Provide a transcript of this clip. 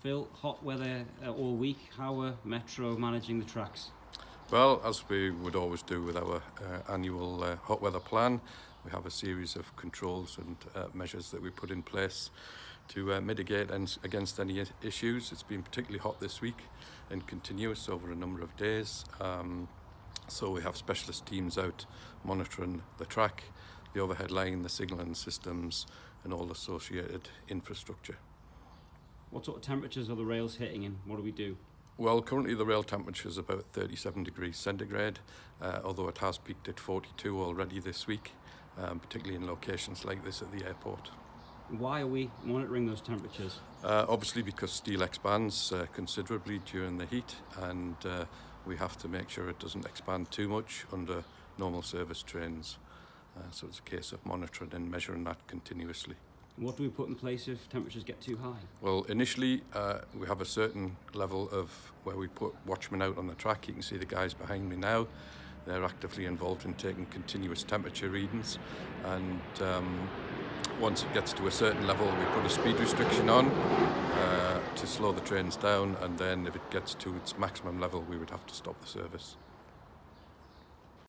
Phil, hot weather all week. How are Metro managing the tracks? Well, as we would always do with our annual hot weather plan, we have a series of controls and measures that we put in place to mitigate against any issues. It's been particularly hot this week and continuous over a number of days. So we have specialist teams out monitoring the track, the overhead line, the signalling systems and all associated infrastructure. What sort of temperatures are the rails hitting and what do we do? Well, currently the rail temperature is about 37 degrees centigrade, although it has peaked at 42 already this week, particularly in locations like this at the airport. Why are we monitoring those temperatures? Obviously because steel expands considerably during the heat, and we have to make sure it doesn't expand too much under normal service trains. So it's a case of monitoring and measuring that continuously. What do we put in place if temperatures get too high? Well, initially we have a certain level of where we put watchmen out on the track. You can see the guys behind me now. They're actively involved in taking continuous temperature readings, and once it gets to a certain level we put a speed restriction on to slow the trains down, and then if it gets to its maximum level we would have to stop the service.